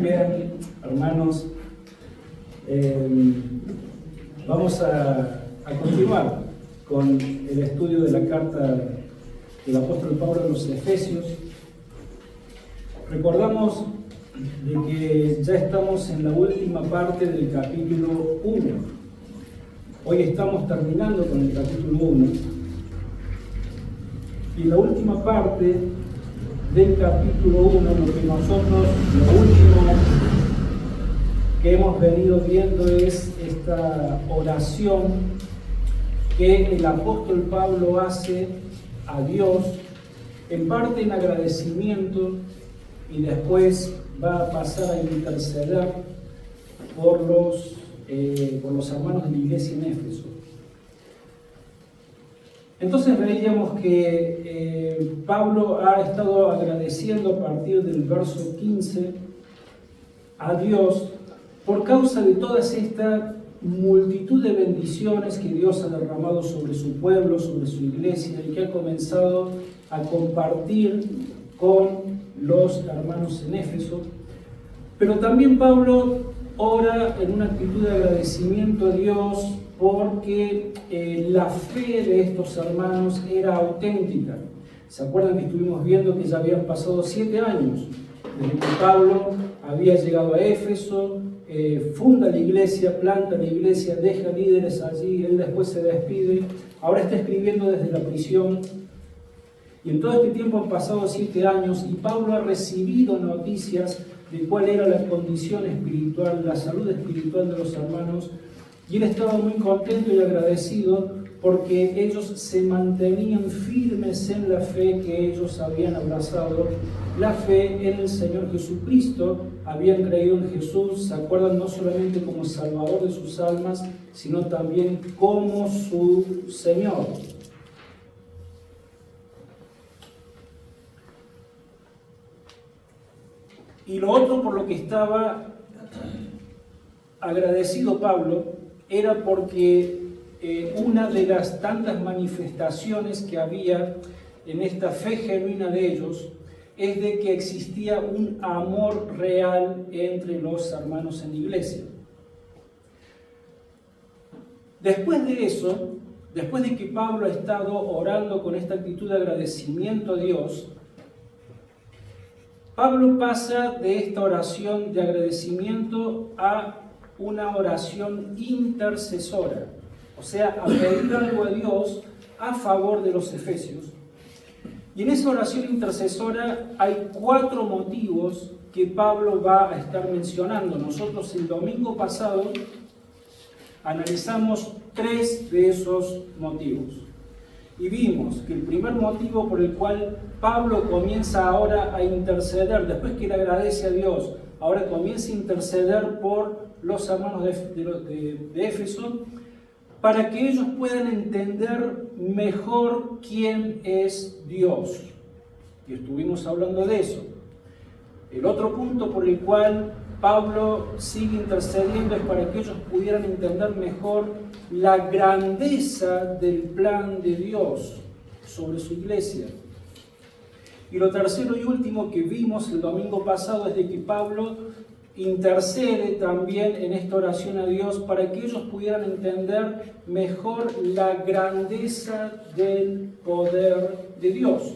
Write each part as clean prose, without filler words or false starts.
Bien, hermanos, vamos a continuar con el estudio de la carta del apóstol Pablo a los Efesios. Recordamos de que ya estamos en la última parte del capítulo 1. Hoy estamos terminando con el capítulo 1. Y en la última parte del capítulo 1, lo último que hemos venido viendo es esta oración que el apóstol Pablo hace a Dios, en parte en agradecimiento, y después va a pasar a interceder por los hermanos de la iglesia en Éfeso. Entonces veíamos que Pablo ha estado agradeciendo a partir del verso 15 a Dios por causa de toda esta multitud de bendiciones que Dios ha derramado sobre su pueblo, sobre su iglesia, y que ha comenzado a compartir con los hermanos en Éfeso. Pero también Pablo ora en una actitud de agradecimiento a Dios porque la fe de estos hermanos era auténtica. ¿Se acuerdan que estuvimos viendo que ya habían pasado 7 años desde que Pablo había llegado a Éfeso, funda la iglesia, planta la iglesia, deja líderes allí, él después se despide, ahora está escribiendo desde la prisión, y en todo este tiempo han pasado 7 años y Pablo ha recibido noticias de cuál era la condición espiritual, la salud espiritual de los hermanos, y él estaba muy contento y agradecido porque ellos se mantenían firmes en la fe que ellos habían abrazado, la fe en el Señor Jesucristo. Habían creído en Jesús, se acuerdan, no solamente como Salvador de sus almas, sino también como su Señor. Y lo otro por lo que estaba agradecido Pablo era porque una de las tantas manifestaciones que había en esta fe genuina de ellos es de que existía un amor real entre los hermanos en la iglesia. Después de eso, después de que Pablo ha estado orando con esta actitud de agradecimiento a Dios, Pablo pasa de esta oración de agradecimiento a una oración intercesora, o sea, a pedir algo a Dios a favor de los efesios. Y en esa oración intercesora hay 4 motivos que Pablo va a estar mencionando. Nosotros el domingo pasado analizamos 3 de esos motivos. Y vimos que el primer motivo por el cual Pablo comienza ahora a interceder, después que le agradece a Dios, ahora comienza a interceder por los hermanos de Éfeso, para que ellos puedan entender mejor quién es Dios. Y estuvimos hablando de eso. El otro punto por el cual Pablo sigue intercediendo es para que ellos pudieran entender mejor la grandeza del plan de Dios sobre su iglesia. Y lo tercero y último que vimos el domingo pasado es de que Pablo intercede también en esta oración a Dios para que ellos pudieran entender mejor la grandeza del poder de Dios.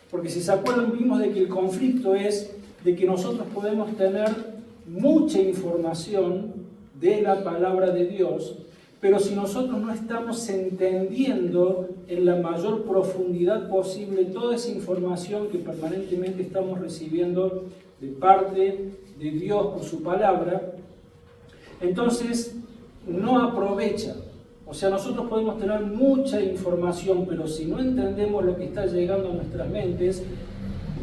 Porque si se acuerdan, vimos de que el conflicto es de que nosotros podemos tener mucha información de la palabra de Dios, pero si nosotros no estamos entendiendo en la mayor profundidad posible toda esa información que permanentemente estamos recibiendo de parte de Dios por su palabra, entonces no aprovecha. O sea, nosotros podemos tener mucha información, pero si no entendemos lo que está llegando a nuestras mentes,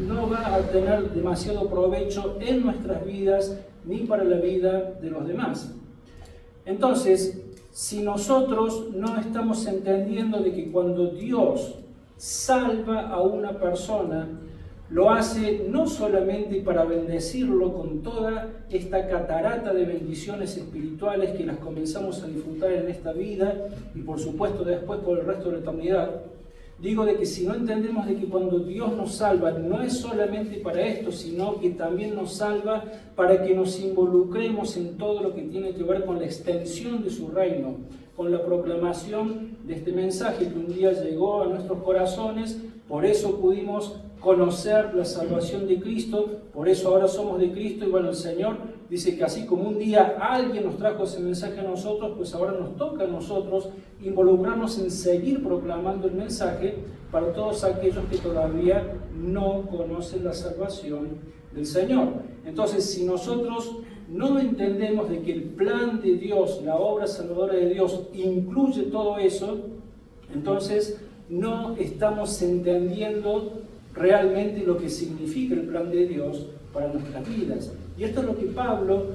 no va a tener demasiado provecho en nuestras vidas ni para la vida de los demás. Entonces, si nosotros no estamos entendiendo de que cuando Dios salva a una persona, lo hace no solamente para bendecirlo con toda esta catarata de bendiciones espirituales que las comenzamos a disfrutar en esta vida y por supuesto después por el resto de la eternidad, Digo de que si no entendemos de que cuando Dios nos salva no es solamente para esto, sino que también nos salva para que nos involucremos en todo lo que tiene que ver con la extensión de su reino, con la proclamación de este mensaje que un día llegó a nuestros corazones. Por eso pudimos conocer la salvación de Cristo, por eso ahora somos de Cristo. Y bueno, el Señor dice que así como un día alguien nos trajo ese mensaje a nosotros, pues ahora nos toca a nosotros involucrarnos en seguir proclamando el mensaje para todos aquellos que todavía no conocen la salvación del Señor. Entonces, si nosotros no entendemos de que el plan de Dios, la obra salvadora de Dios, incluye todo eso, entonces no estamos entendiendo realmente lo que significa el plan de Dios para nuestras vidas. Y esto es lo que Pablo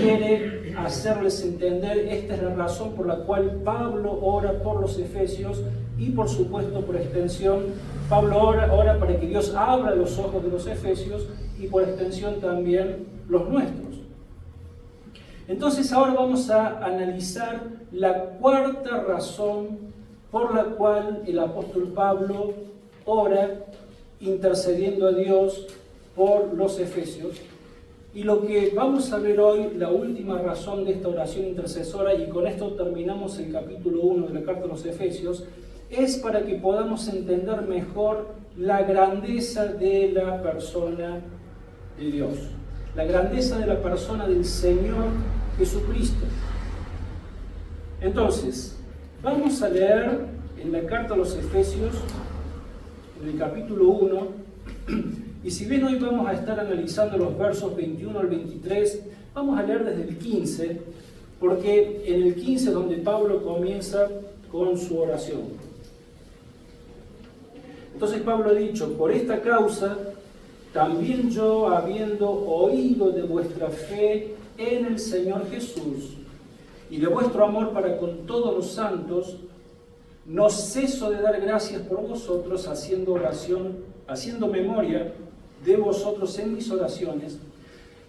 quiere hacerles entender. Esta es la razón por la cual Pablo ora por los efesios y por supuesto por extensión Pablo ora para que Dios abra los ojos de los efesios y por extensión también los nuestros. Entonces ahora vamos a analizar la cuarta razón por la cual el apóstol Pablo ora intercediendo a Dios por los efesios. Y lo que vamos a ver hoy, la última razón de esta oración intercesora, y con esto terminamos el capítulo 1 de la carta a los Efesios, es para que podamos entender mejor la grandeza de la persona de Dios, la grandeza de la persona del Señor Jesucristo. Entonces, vamos a leer en la carta a los Efesios, en el capítulo 1, y si bien hoy vamos a estar analizando los versos 21 al 23, vamos a leer desde el 15, porque en el 15 es donde Pablo comienza con su oración. Entonces Pablo ha dicho: por esta causa, también yo, habiendo oído de vuestra fe en el Señor Jesús y de vuestro amor para con todos los santos, no ceso de dar gracias por vosotros, haciendo oración, haciendo memoria de vosotros en mis oraciones,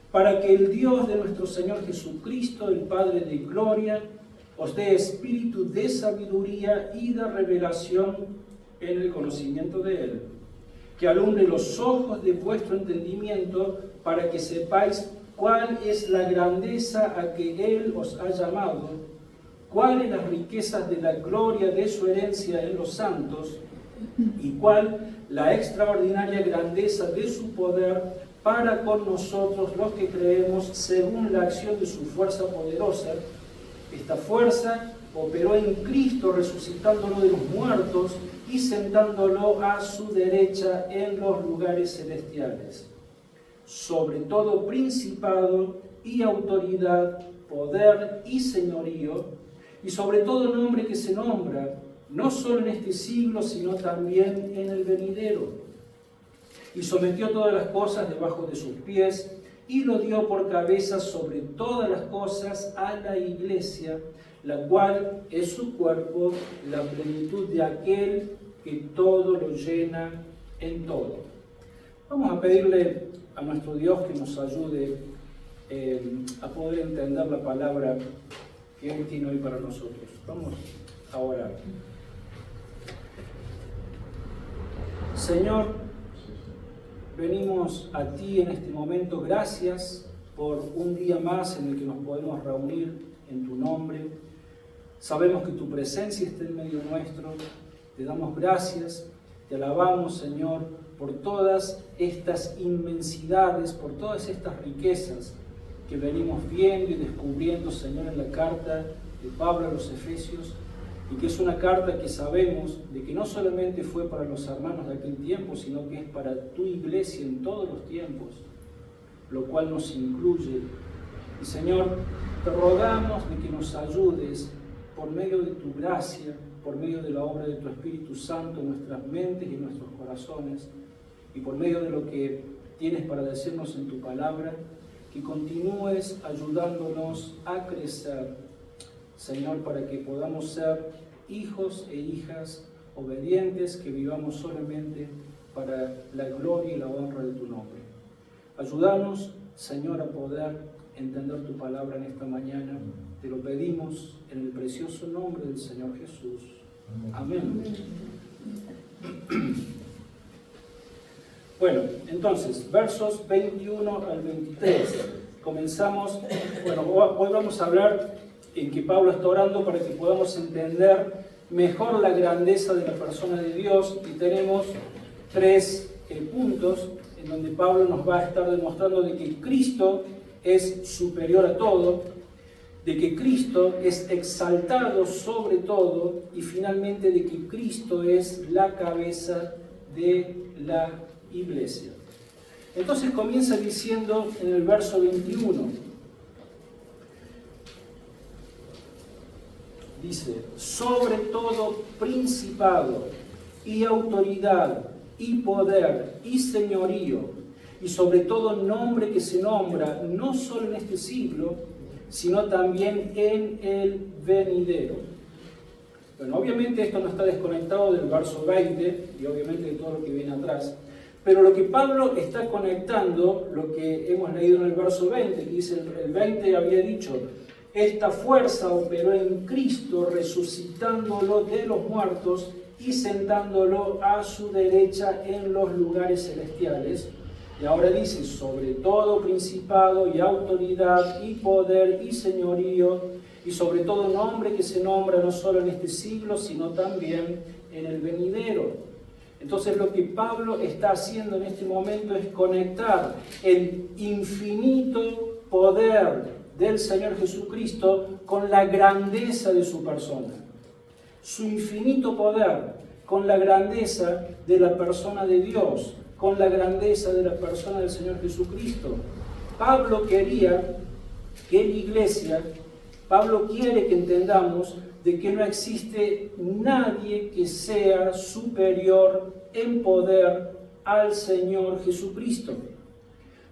para que el Dios de nuestro Señor Jesucristo, el Padre de gloria, os dé espíritu de sabiduría y de revelación en el conocimiento de Él, que alumbre los ojos de vuestro entendimiento, para que sepáis cuál es la grandeza a que Él os ha llamado, cuáles las riquezas de la gloria de su herencia en los santos, y cuál la extraordinaria grandeza de su poder para con nosotros los que creemos, según la acción de su fuerza poderosa. Esta fuerza operó en Cristo, resucitándolo de los muertos y sentándolo a su derecha en los lugares celestiales, sobre todo principado y autoridad, poder y señorío, y sobre todo nombre que se nombra, no solo en este siglo, sino también en el venidero. Y sometió todas las cosas debajo de sus pies, y lo dio por cabeza sobre todas las cosas a la Iglesia, la cual es su cuerpo, la plenitud de aquel que todo lo llena en todo. Vamos a pedirle a nuestro Dios que nos ayude a poder entender la palabra que Él tiene hoy para nosotros. Vamos a orar. Señor, venimos a ti en este momento. Gracias por un día más en el que nos podemos reunir en tu nombre. Sabemos que tu presencia está en medio nuestro. Te damos gracias, te alabamos, Señor, por todas estas inmensidades, por todas estas riquezas que venimos viendo y descubriendo, Señor, en la carta de Pablo a los Efesios, y que es una carta que sabemos de que no solamente fue para los hermanos de aquel tiempo, sino que es para tu iglesia en todos los tiempos, lo cual nos incluye. Y Señor, te rogamos de que nos ayudes por medio de tu gracia, por medio de la obra de tu Espíritu Santo en nuestras mentes y en nuestros corazones, y por medio de lo que tienes para decirnos en tu palabra, que continúes ayudándonos a crecer, Señor, para que podamos ser hijos e hijas obedientes, que vivamos solamente para la gloria y la honra de tu nombre. Ayúdanos, Señor, a poder entender tu palabra en esta mañana. Te lo pedimos en el precioso nombre del Señor Jesús. Amén. Bueno, entonces, versos 21 al 23. Comenzamos, bueno, hoy vamos a hablar en que Pablo está orando para que podamos entender mejor la grandeza de la persona de Dios, y tenemos tres puntos en donde Pablo nos va a estar demostrando de que Cristo es superior a todo, de que Cristo es exaltado sobre todo, y finalmente de que Cristo es la cabeza de la iglesia. Entonces comienza diciendo en el verso 21, dice: sobre todo principado y autoridad y poder y señorío, y sobre todo nombre que se nombra no solo en este siglo, sino también en el venidero. Bueno, obviamente esto no está desconectado del verso 20 y obviamente de todo lo que viene atrás, pero lo que Pablo está conectando, lo que hemos leído en el verso 20, que dice, el 20 había dicho: esta fuerza operó en Cristo, resucitándolo de los muertos y sentándolo a su derecha en los lugares celestiales. Y ahora dice: sobre todo principado y autoridad y poder y señorío, y sobre todo nombre que se nombra no solo en este siglo, sino también en el venidero. Entonces lo que Pablo está haciendo en este momento es conectar el infinito poder del Señor Jesucristo con la grandeza de su persona. Su infinito poder con la grandeza de la persona de Dios, con la grandeza de la persona del Señor Jesucristo. Pablo quería que la iglesia, Pablo quiere que entendamos de que no existe nadie que sea superior en poder al Señor Jesucristo.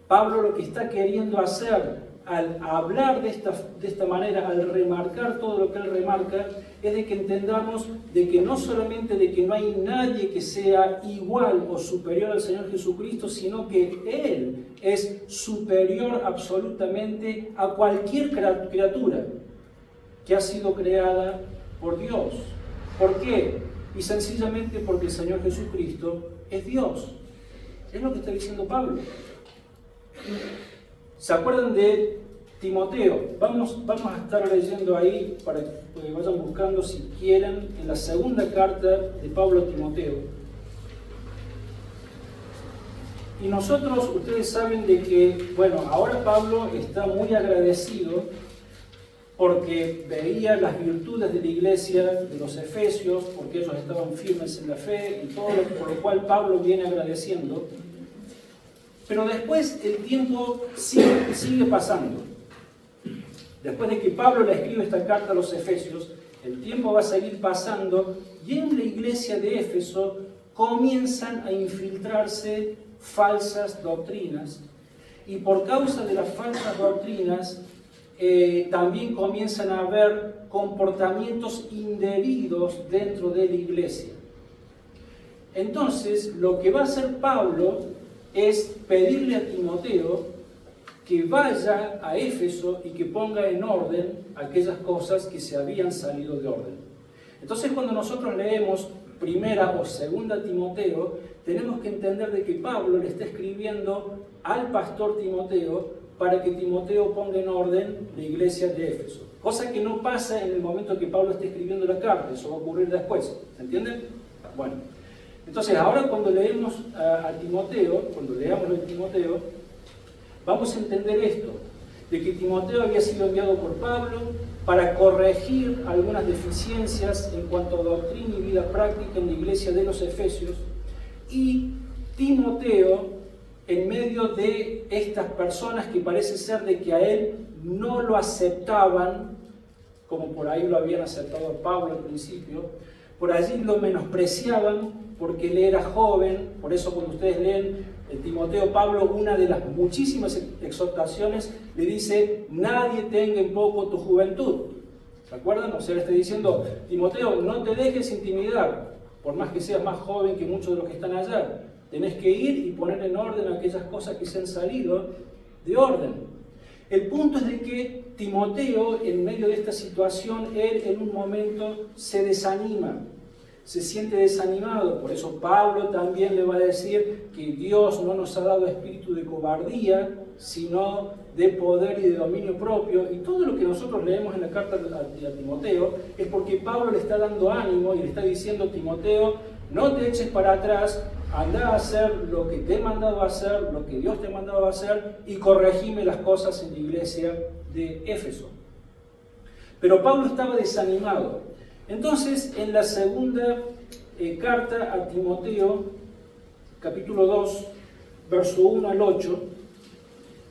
Pablo lo que está queriendo hacer al hablar de esta manera, al remarcar todo lo que él remarca, es de que entendamos de que no solamente de que no hay nadie que sea igual o superior al Señor Jesucristo, sino que Él es superior absolutamente a cualquier criatura que ha sido creada por Dios. ¿Por qué? Y sencillamente porque el Señor Jesucristo es Dios. Es lo que está diciendo Pablo. ¿Se acuerdan de Timoteo? Vamos a estar leyendo ahí para que vayan buscando, si quieren, en la segunda carta de Pablo a Timoteo. Y nosotros, ustedes saben de que, bueno, ahora Pablo está muy agradecido porque veía las virtudes de la iglesia de los Efesios, porque ellos estaban firmes en la fe y todo por lo cual Pablo viene agradeciendo. Pero después el tiempo sigue pasando. Después de que Pablo le escribe esta carta a los Efesios, el tiempo va a seguir pasando y en la iglesia de Éfeso comienzan a infiltrarse falsas doctrinas, y por causa de las falsas doctrinas también comienzan a haber comportamientos indebidos dentro de la iglesia. Entonces, lo que va a hacer Pablo es pedirle a Timoteo que vaya a Éfeso y que ponga en orden aquellas cosas que se habían salido de orden. Entonces, cuando nosotros leemos primera o segunda Timoteo, tenemos que entender de que Pablo le está escribiendo al pastor Timoteo para que Timoteo ponga en orden la iglesia de Éfeso. Cosa que no pasa en el momento que Pablo esté escribiendo la carta, eso va a ocurrir después. ¿Se entienden? Bueno, entonces ahora cuando leemos a Timoteo, cuando leamos a Timoteo, vamos a entender esto, de que Timoteo había sido enviado por Pablo para corregir algunas deficiencias en cuanto a doctrina y vida práctica en la iglesia de los Efesios, y Timoteo, en medio de estas personas que parece ser de que a él no lo aceptaban, como por ahí lo habían aceptado a Pablo al principio, por allí lo menospreciaban porque él era joven. Por eso cuando ustedes leen Timoteo, Pablo, una de las muchísimas exhortaciones, le dice: nadie tenga en poco tu juventud. ¿Se acuerdan? O sea, le está diciendo: Timoteo, no te dejes intimidar, por más que seas más joven que muchos de los que están allá. Tenés que ir y poner en orden aquellas cosas que se han salido de orden. El punto es de que Timoteo, en medio de esta situación, él en un momento se desanima se siente desanimado. Por eso Pablo también le va a decir que Dios no nos ha dado espíritu de cobardía, sino de poder y de dominio propio. Y todo lo que nosotros leemos en la carta a Timoteo es porque Pablo le está dando ánimo y le está diciendo: Timoteo, no te eches para atrás, anda a hacer lo que te he mandado a hacer, lo que Dios te ha mandado a hacer, y corregime las cosas en la iglesia de Éfeso. Pero Pablo estaba desanimado. Entonces, en la segunda carta a Timoteo, capítulo 2, verso 1 al 8,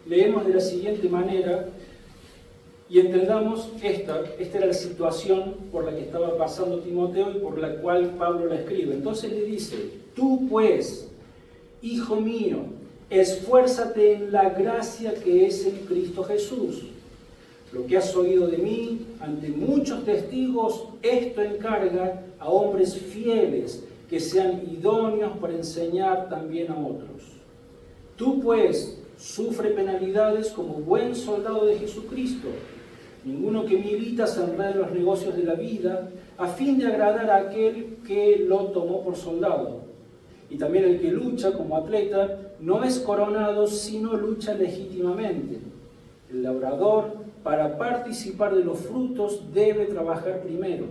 leemos de la siguiente manera, y entendamos esta era la situación por la que estaba pasando Timoteo y por la cual Pablo la escribe. Entonces le dice: tú pues, hijo mío, esfuérzate en la gracia que es en Cristo Jesús. Lo que has oído de mí ante muchos testigos, esto encarga a hombres fieles que sean idóneos para enseñar también a otros. Tú pues sufre penalidades como buen soldado de Jesucristo. Ninguno que milita se enreda en los negocios de la vida a fin de agradar a aquel que lo tomó por soldado. Y también el que lucha como atleta no es coronado, sino lucha legítimamente. El labrador, para participar de los frutos, debe trabajar primero.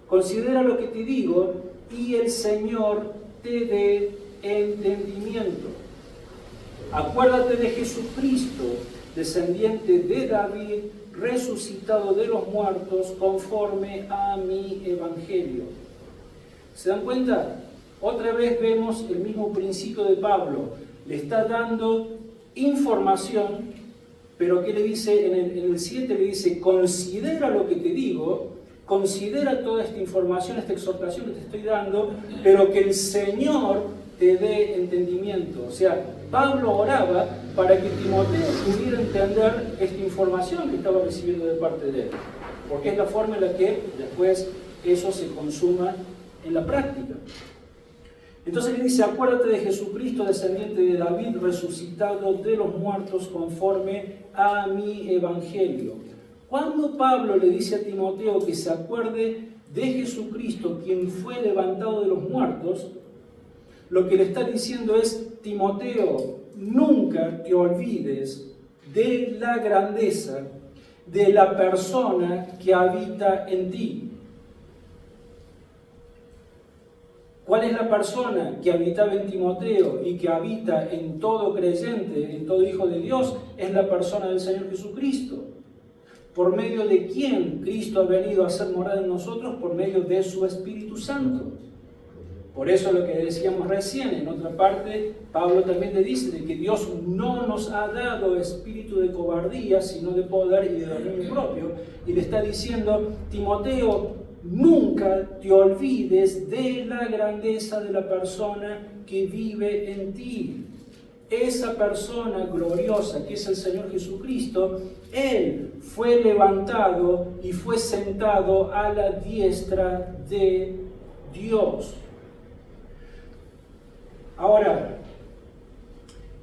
Considera lo que te digo y el Señor te dé entendimiento. Acuérdate de Jesucristo, descendiente de David, resucitado de los muertos conforme a mi evangelio. ¿Se dan cuenta? Otra vez vemos el mismo principio de Pablo. Le está dando información. Pero ¿qué le dice? En el 7 le dice: considera lo que te digo, considera toda esta información, esta exhortación que te estoy dando, pero que el Señor te dé entendimiento. O sea, Pablo oraba para que Timoteo pudiera entender esta información que estaba recibiendo de parte de él, porque es la forma en la que después eso se consuma en la práctica. Entonces le dice: acuérdate de Jesucristo, descendiente de David, resucitado de los muertos conforme a mi evangelio. Cuando Pablo le dice a Timoteo que se acuerde de Jesucristo, quien fue levantado de los muertos, lo que le está diciendo es: Timoteo, nunca te olvides de la grandeza de la persona que habita en ti. ¿Cuál es la persona que habitaba en Timoteo y que habita en todo creyente, en todo hijo de Dios? Es la persona del Señor Jesucristo. ¿Por medio de quién Cristo ha venido a ser morada en nosotros? Por medio de su Espíritu Santo. Por eso lo que decíamos recién, en otra parte, Pablo también le dice de que Dios no nos ha dado espíritu de cobardía, sino de poder y de dominio propio. Y le está diciendo: Timoteo, nunca te olvides de la grandeza de la persona que vive en ti. Esa persona gloriosa que es el Señor Jesucristo, Él fue levantado y fue sentado a la diestra de Dios. Ahora,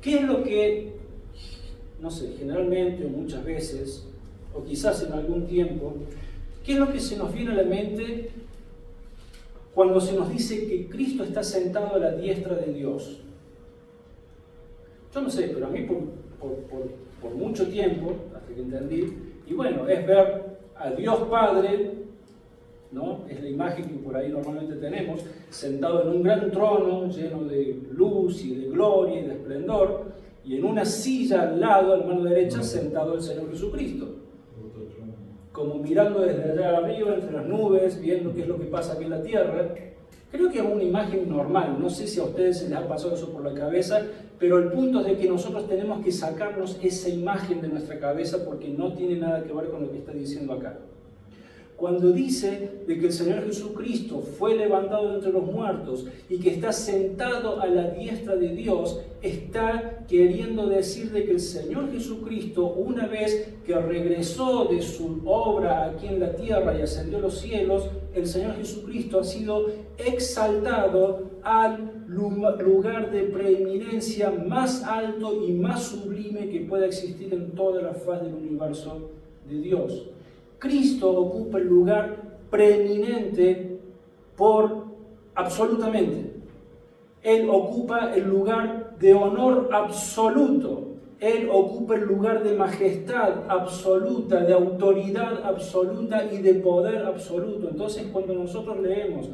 ¿qué es lo que, no sé, generalmente o muchas veces, o quizás en algún tiempo, qué es lo que se nos viene a la mente cuando se nos dice que Cristo está sentado a la diestra de Dios? Yo no sé, pero a mí por mucho tiempo, hasta que entendí, y bueno, es ver a Dios Padre, ¿no? Es la imagen que por ahí normalmente tenemos, sentado en un gran trono lleno de luz y de gloria y de esplendor, y en una silla al lado, a la mano derecha, sentado el Señor Jesucristo, como mirando desde allá arriba, entre las nubes, viendo qué es lo que pasa aquí en la tierra. Creo que es una imagen normal, no sé si a ustedes se les ha pasado eso por la cabeza, pero el punto es de que nosotros tenemos que sacarnos esa imagen de nuestra cabeza porque no tiene nada que ver con lo que está diciendo acá. Cuando dice de que el Señor Jesucristo fue levantado de entre los muertos y que está sentado a la diestra de Dios, está queriendo decir de que el Señor Jesucristo, una vez que regresó de su obra aquí en la tierra y ascendió a los cielos, el Señor Jesucristo ha sido exaltado al lugar de preeminencia más alto y más sublime que pueda existir en toda la faz del universo de Dios. Cristo ocupa el lugar preeminente por absolutamente. Él ocupa el lugar de honor absoluto. Él ocupa el lugar de majestad absoluta, de autoridad absoluta y de poder absoluto. Entonces, cuando nosotros leemos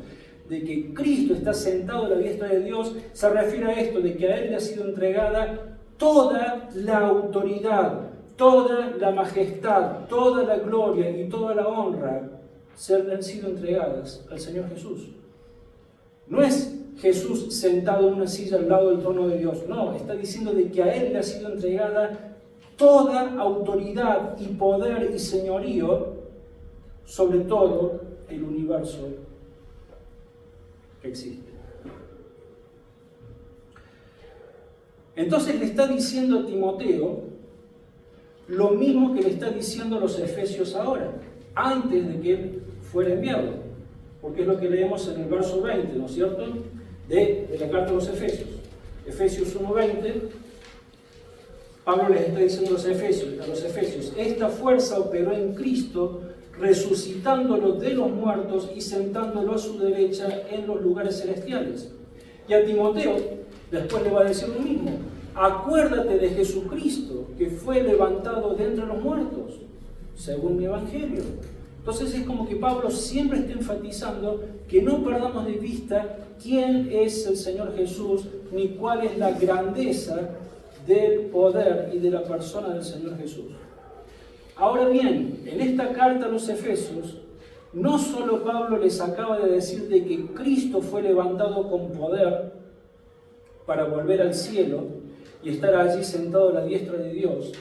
de que Cristo está sentado a la diestra de Dios, se refiere a esto, de que a Él le ha sido entregada toda la autoridad, toda la majestad, toda la gloria y toda la honra han sido entregadas al Señor Jesús. No es Jesús sentado en una silla al lado del trono de Dios. No, está diciendo de que a Él le ha sido entregada toda autoridad y poder y señorío sobre todo el universo que existe. Entonces le está diciendo a Timoteo lo mismo que le está diciendo a los efesios ahora, antes de que él fuera enviado, porque es lo que leemos en el verso 20, ¿no es cierto?, de la carta a los Efesios. Efesios 1:20, Pablo les está diciendo a los Efesios, esta fuerza operó en Cristo, resucitándolo de los muertos y sentándolo a su derecha en los lugares celestiales. Y a Timoteo después le va a decir lo mismo, acuérdate de Jesucristo, que fue levantado de entre los muertos, según mi evangelio. Entonces es como que Pablo siempre está enfatizando que no perdamos de vista quién es el Señor Jesús, ni cuál es la grandeza del poder y de la persona del Señor Jesús. Ahora bien, en esta carta a los Efesios, no solo Pablo les acaba de decir de que Cristo fue levantado con poder para volver al cielo y estar allí sentado a la diestra de Dios,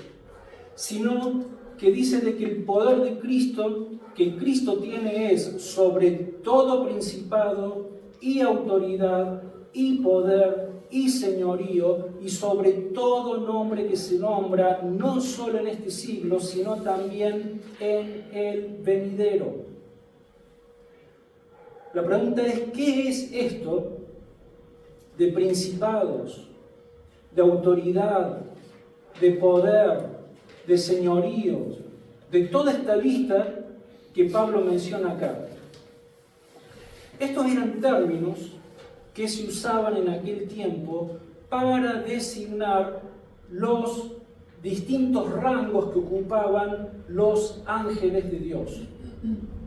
sino que dice de que el poder de Cristo, que Cristo tiene es sobre todo principado y autoridad y poder y señorío y sobre todo nombre que se nombra, no solo en este siglo, sino también en el venidero. La pregunta es, ¿qué es esto de principados, de autoridad, de poder, de señoríos, de toda esta lista que Pablo menciona acá? Estos eran términos que se usaban en aquel tiempo para designar los distintos rangos que ocupaban los ángeles de Dios,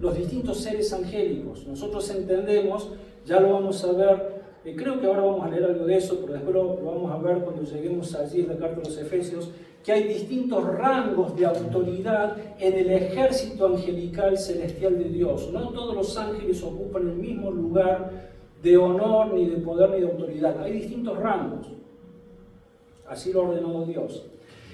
los distintos seres angélicos. Nosotros entendemos, ya lo vamos a ver, creo que ahora vamos a leer algo de eso, pero después lo vamos a ver cuando lleguemos allí en la carta de los Efesios, que hay distintos rangos de autoridad en el ejército angelical celestial de Dios. No todos los ángeles ocupan el mismo lugar de honor, ni de poder, ni de autoridad. Hay distintos rangos. Así lo ha ordenado Dios.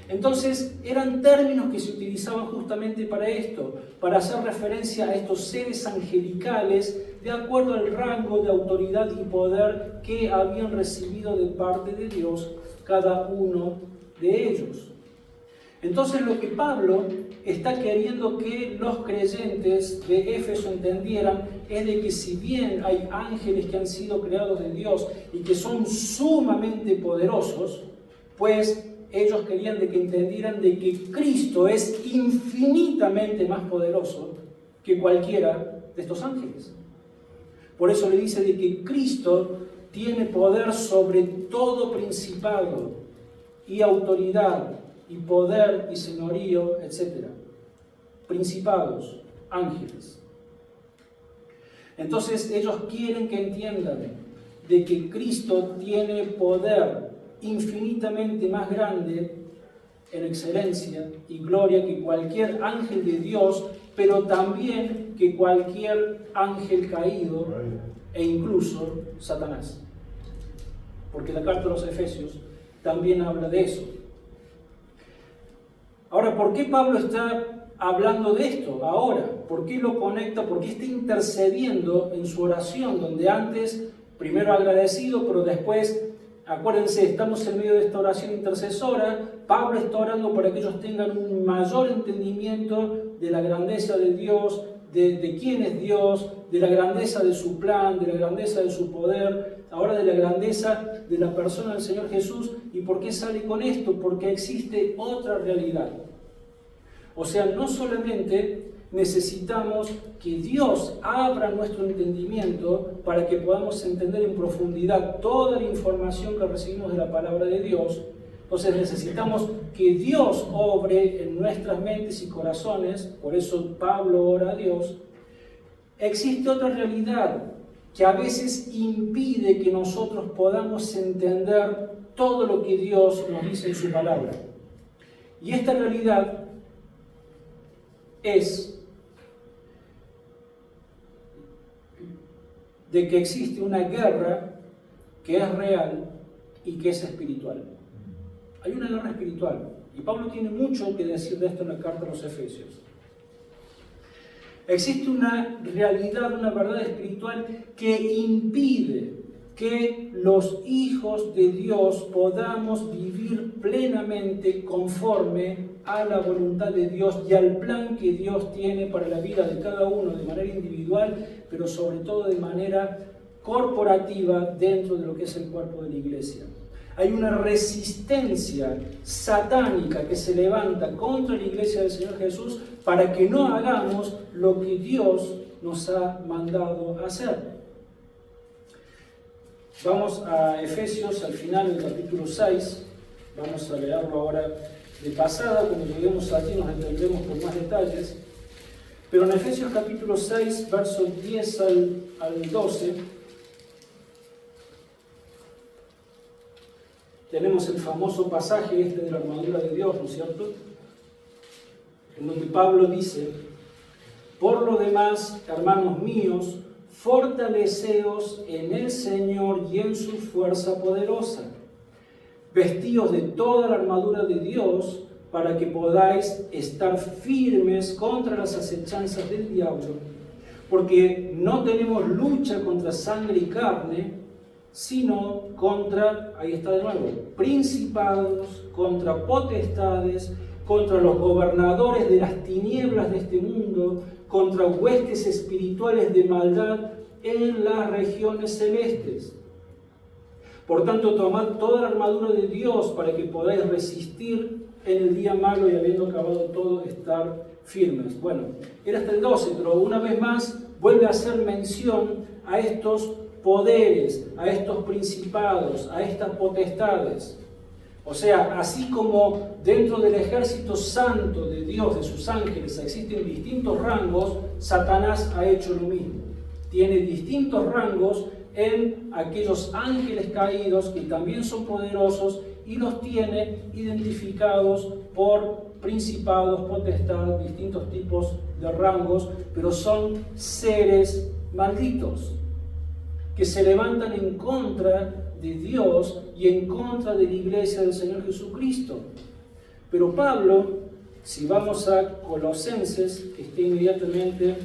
Entonces, eran términos que se utilizaban justamente para esto, para hacer referencia a estos seres angelicales de acuerdo al rango de autoridad y poder que habían recibido de parte de Dios cada uno de ellos. Entonces, lo que Pablo está queriendo que los creyentes de Éfeso entendieran es de que si bien hay ángeles que han sido creados de Dios y que son sumamente poderosos, pues ellos querían de que entendieran de que Cristo es infinitamente más poderoso que cualquiera de estos ángeles. Por eso le dice de que Cristo tiene poder sobre todo principado y autoridad y poder y señorío, etc. Principados, ángeles. Entonces ellos quieren que entiendan de que Cristo tiene poder infinitamente más grande en excelencia y gloria que cualquier ángel de Dios, pero también que cualquier ángel caído e incluso Satanás. Porque la carta de los Efesios también habla de eso. Ahora, ¿por qué Pablo está hablando de esto ahora? ¿Por qué lo conecta? ¿Por qué está intercediendo en su oración, donde antes, primero agradecido, pero después, acuérdense, estamos en medio de esta oración intercesora, Pablo está orando para que ellos tengan un mayor entendimiento de la grandeza de Dios, de quién es Dios, de la grandeza de su plan, de la grandeza de su poder, ahora de la grandeza de la persona del Señor Jesús. ¿Y por qué sale con esto? Porque existe otra realidad. O sea, no solamente necesitamos que Dios abra nuestro entendimiento para que podamos entender en profundidad toda la información que recibimos de la palabra de Dios. Entonces necesitamos que Dios obre en nuestras mentes y corazones, por eso Pablo ora a Dios. Existe otra realidad que a veces impide que nosotros podamos entender todo lo que Dios nos dice en su palabra. Y esta realidad es de que existe una guerra que es real y que es espiritual. Hay una guerra espiritual, y Pablo tiene mucho que decir de esto en la carta a los Efesios. Existe una realidad, una verdad espiritual que impide que los hijos de Dios podamos vivir plenamente conforme a la voluntad de Dios y al plan que Dios tiene para la vida de cada uno de manera individual, pero sobre todo de manera corporativa dentro de lo que es el cuerpo de la iglesia. Hay una resistencia satánica que se levanta contra la iglesia del Señor Jesús para que no hagamos lo que Dios nos ha mandado hacer. Vamos a Efesios, al final del capítulo 6, vamos a leerlo ahora de pasada, cuando lleguemos allí nos entendremos con más detalles, pero en Efesios capítulo 6, versos 10 al 12, tenemos el famoso pasaje de la armadura de Dios, ¿no es cierto?, en donde Pablo dice: por lo demás, hermanos míos, fortaleceos en el Señor y en su fuerza poderosa. Vestíos de toda la armadura de Dios para que podáis estar firmes contra las acechanzas del diablo, porque no tenemos lucha contra sangre y carne, sino contra, ahí está de nuevo, principados, contra potestades, contra los gobernadores de las tinieblas de este mundo, contra huestes espirituales de maldad en las regiones celestes. Por tanto, tomad toda la armadura de Dios para que podáis resistir en el día malo y, habiendo acabado todo, estar firmes. Bueno, era hasta el 12, pero una vez más vuelve a hacer mención a estos poderes, a estos principados, a estas potestades. O sea, así como dentro del ejército santo de Dios, de sus ángeles, existen distintos rangos, Satanás ha hecho lo mismo. Tiene distintos rangos en aquellos ángeles caídos que también son poderosos y los tiene identificados por principados, potestades, distintos tipos de rangos, pero son seres malditos que se levantan en contra de Dios y en contra de la iglesia del Señor Jesucristo. Pero Pablo, si vamos a Colosenses, que está inmediatamente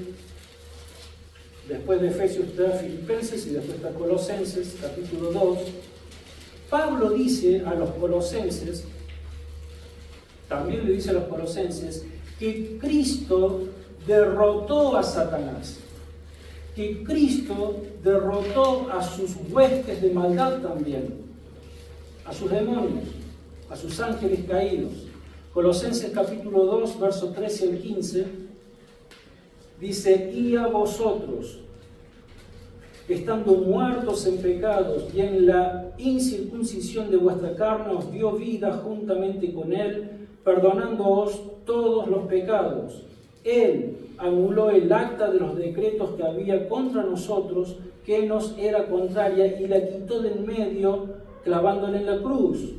después de Efesios, está Filipenses y después está Colosenses, capítulo 2, Pablo dice a los colosenses, también le dice a los colosenses, que Cristo derrotó a Satanás, que Cristo derrotó a sus huestes de maldad también, a sus demonios, a sus ángeles caídos. Colosenses capítulo 2, versos 13 al 15, dice: y a vosotros, estando muertos en pecados y en la incircuncisión de vuestra carne, os dio vida juntamente con Él, perdonándoos todos los pecados. Él anuló el acta de los decretos que había contra nosotros, que nos era contraria, y la quitó de en medio, clavándola en la cruz.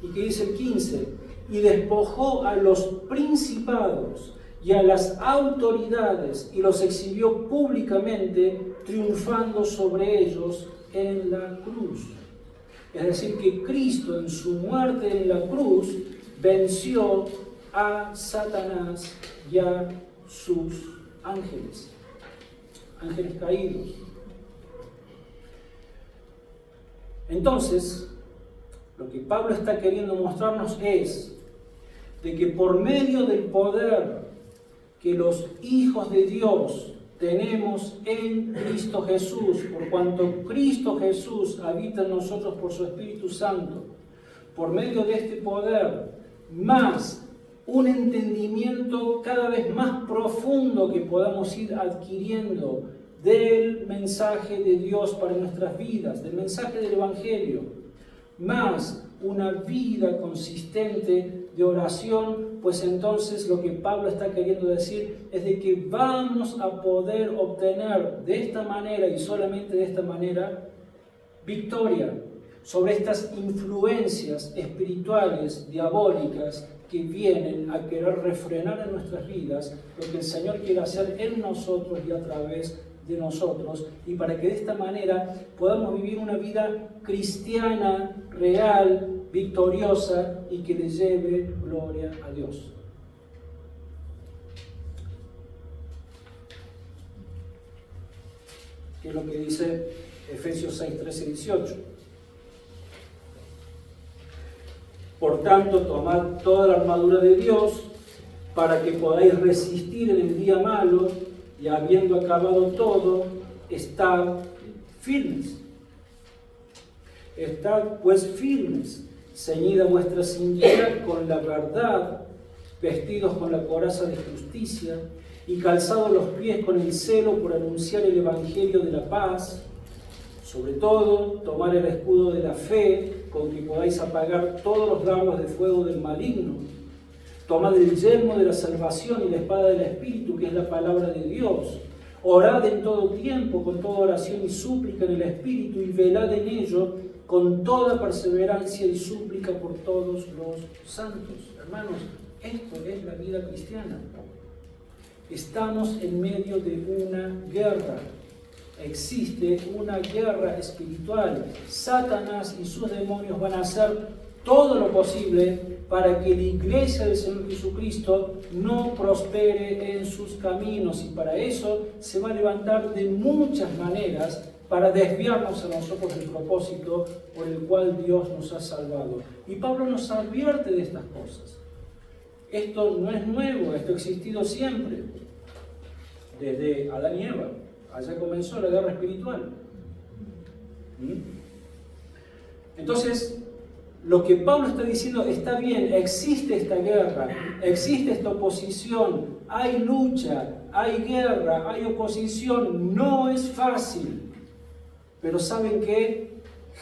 Y que dice el 15, y despojó a los principados y a las autoridades, y los exhibió públicamente, triunfando sobre ellos en la cruz. Es decir, que Cristo en su muerte en la cruz venció a Satanás y a sus ángeles caídos. Entonces, lo que Pablo está queriendo mostrarnos es de que por medio del poder que los hijos de Dios tenemos en Cristo Jesús, por cuanto Cristo Jesús habita en nosotros por su Espíritu Santo, por medio de este poder, más un entendimiento conocimiento cada vez más profundo que podamos ir adquiriendo del mensaje de Dios para nuestras vidas, del mensaje del Evangelio, más una vida consistente de oración, pues entonces lo que Pablo está queriendo decir es de que vamos a poder obtener de esta manera y solamente de esta manera victoria sobre estas influencias espirituales, diabólicas, que vienen a querer refrenar en nuestras vidas lo que el Señor quiere hacer en nosotros y a través de nosotros, y para que de esta manera podamos vivir una vida cristiana, real, victoriosa y que le lleve gloria a Dios. ¿Qué es lo que dice Efesios 6, 13 y 18? Por tanto, tomad toda la armadura de Dios para que podáis resistir en el día malo y habiendo acabado todo, estad firmes. Estad pues firmes, ceñida vuestra cintura con la verdad, vestidos con la coraza de justicia y calzados los pies con el celo por anunciar el evangelio de la paz. Sobre todo, tomar el escudo de la fe, con que podáis apagar todos los dardos de fuego del maligno. Tomad el yelmo de la salvación y la espada del Espíritu, que es la palabra de Dios. Orad en todo tiempo, con toda oración y súplica en el Espíritu, y velad en ello con toda perseverancia y súplica por todos los santos. Hermanos, esto es la vida cristiana. Estamos en medio de una guerra. Existe una guerra espiritual. Satanás y sus demonios van a hacer todo lo posible para que la iglesia del Señor Jesucristo no prospere en sus caminos, y para eso se va a levantar de muchas maneras para desviarnos a nosotros del propósito por el cual Dios nos ha salvado. Y Pablo nos advierte de estas cosas. Esto no es nuevo, esto ha existido siempre, desde Adán y Eva. Allá comenzó la guerra espiritual. Entonces, lo que Pablo está diciendo está bien, existe esta guerra, existe esta oposición, hay lucha, hay guerra, hay oposición, no es fácil. Pero ¿saben qué?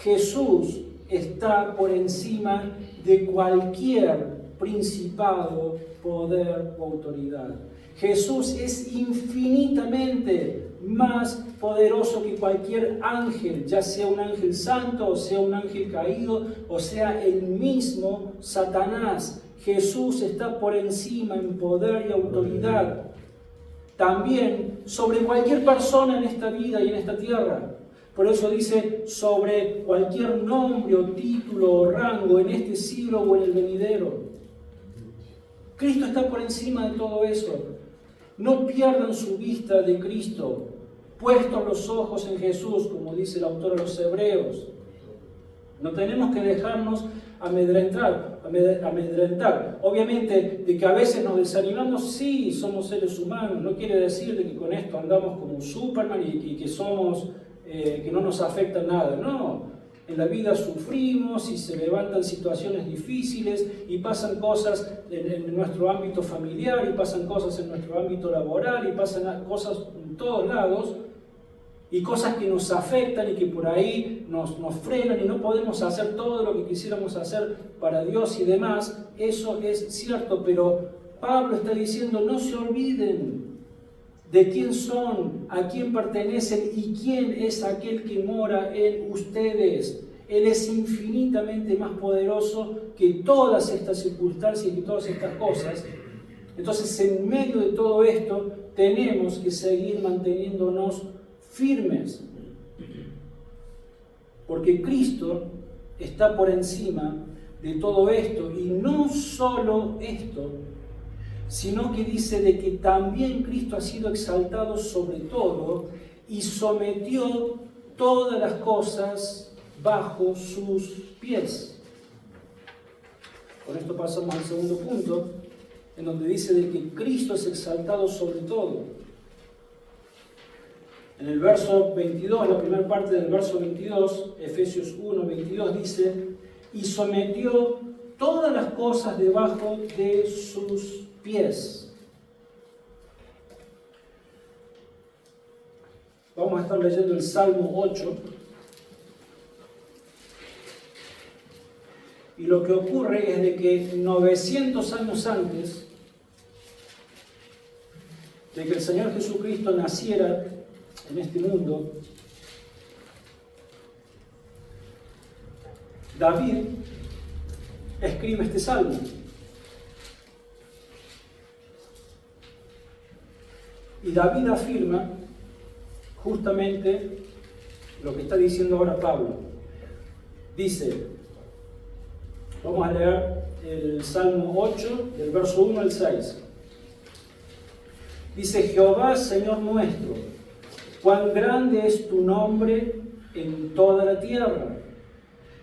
Jesús está por encima de cualquier principado, poder o autoridad. Jesús es infinitamente más poderoso que cualquier ángel, ya sea un ángel santo, o sea un ángel caído, o sea el mismo Satanás. Jesús está por encima en poder y autoridad. También sobre cualquier persona en esta vida y en esta tierra. Por eso dice, sobre cualquier nombre o título o rango en este siglo o en el venidero. Cristo está por encima de todo eso. No pierdan su vista de Cristo, puestos los ojos en Jesús, como dice el autor de los Hebreos. No tenemos que dejarnos amedrentar. Obviamente, de que a veces nos desanimamos, sí, somos seres humanos. No quiere decir de que con esto andamos como Superman y que somos, que no nos afecta nada. No. En la vida sufrimos y se levantan situaciones difíciles y pasan cosas en nuestro ámbito familiar y pasan cosas en nuestro ámbito laboral y pasan cosas en todos lados y cosas que nos afectan y que por ahí nos frenan y no podemos hacer todo lo que quisiéramos hacer para Dios y demás. Eso es cierto, pero Pablo está diciendo, no se olviden de quién son, a quién pertenecen y quién es aquel que mora en ustedes. Él es infinitamente más poderoso que todas estas circunstancias y todas estas cosas. Entonces, en medio de todo esto, tenemos que seguir manteniéndonos firmes. Porque Cristo está por encima de todo esto. Y no solo esto, sino que dice de que también Cristo ha sido exaltado sobre todo y sometió todas las cosas bajo sus pies. Con esto pasamos al segundo punto, en donde dice de que Cristo es exaltado sobre todo. En el verso 22, la primera parte del verso 22, Efesios 1, 22, dice, y sometió todas las cosas debajo de sus pies. estar leyendo el Salmo 8. Y lo que ocurre es de que 900 años antes de que el Señor Jesucristo naciera en este mundo, David escribe este salmo. Y David afirma justamente lo que está diciendo ahora Pablo. Dice, vamos a leer el Salmo 8, del verso 1 al 6. Dice, Jehová, Señor nuestro, cuán grande es tu nombre en toda la tierra.